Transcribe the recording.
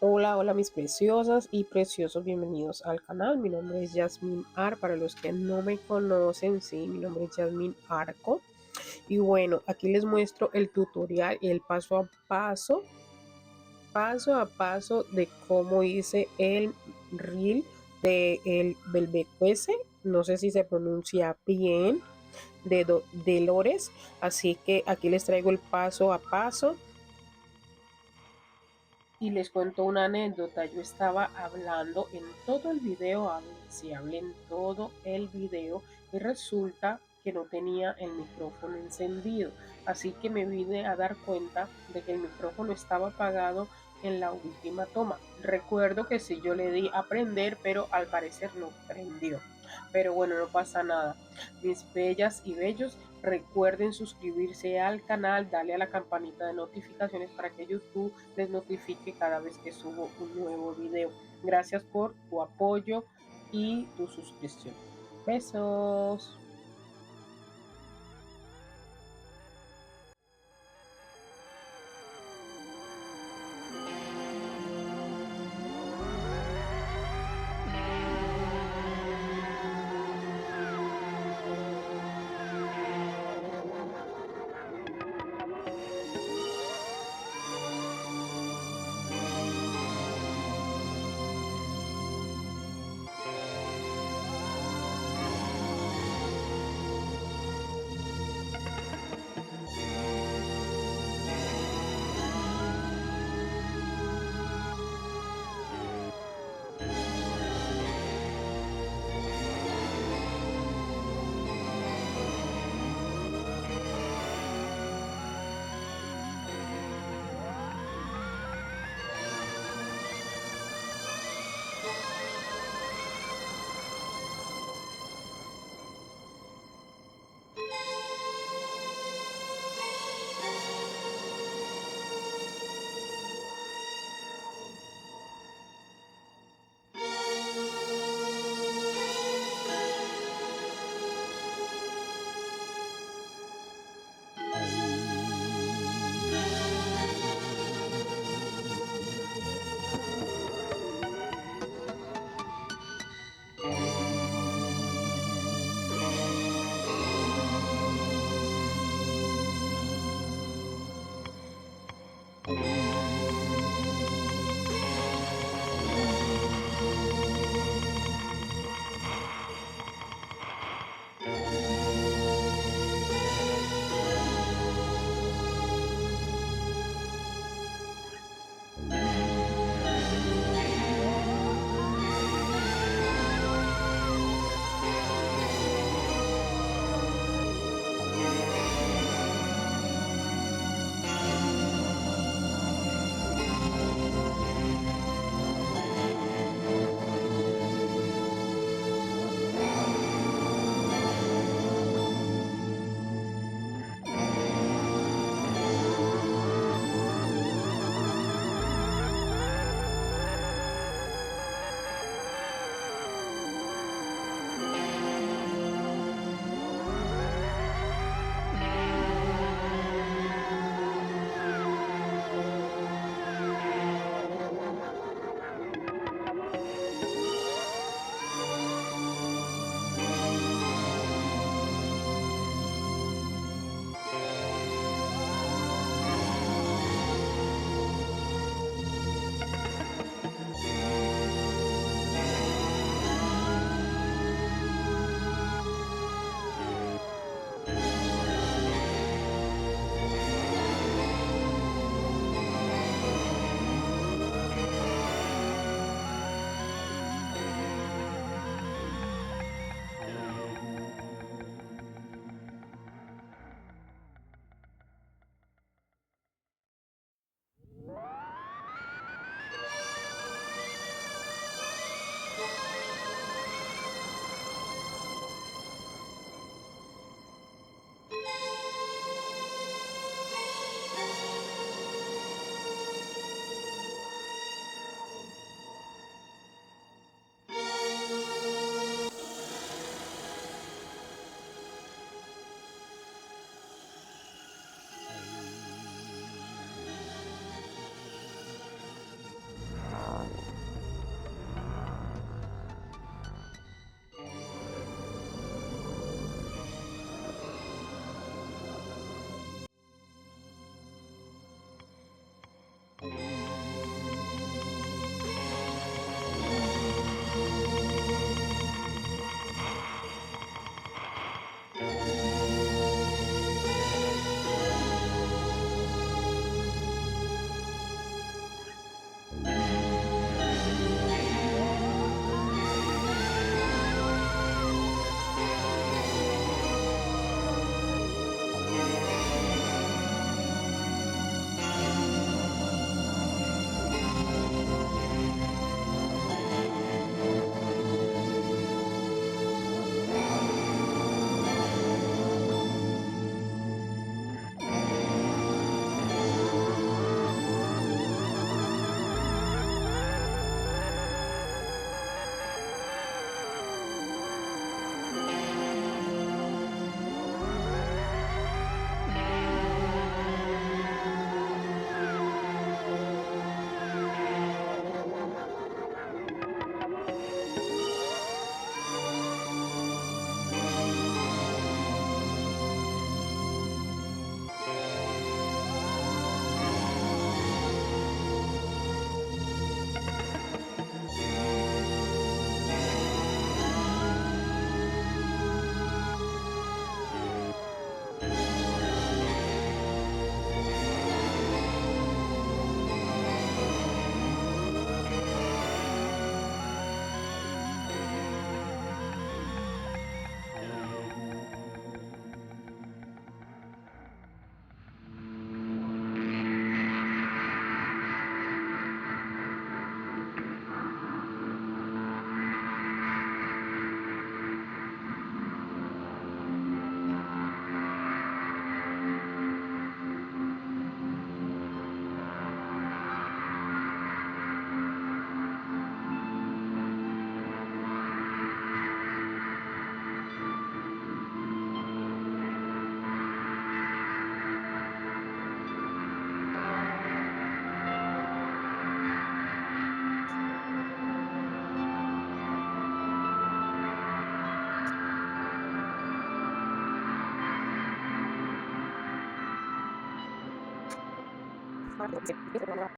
Hola, hola mis preciosas y preciosos, bienvenidos al canal. Mi nombre es Yasmin Ar, para los que no me conocen, sí, mi nombre es Yasmin Arco. Y bueno, aquí les muestro el tutorial y el paso a paso de cómo hice el reel de el Beetlejuice, no sé si se pronuncia bien, de Delores. Así que aquí les traigo el paso a paso. Y les cuento una anécdota. Yo estaba hablando en todo el video, hablé en todo el video y resulta que no tenía el micrófono encendido. Así que me vine a dar cuenta de que el micrófono estaba apagado en la última toma. Recuerdo que sí, yo le di a prender, pero al parecer no prendió. Pero bueno, no pasa nada. Mis bellas y bellos, recuerden suscribirse al canal, darle a la campanita de notificaciones para que YouTube les notifique cada vez que subo un nuevo video. Gracias por tu apoyo y tu suscripción. Besos.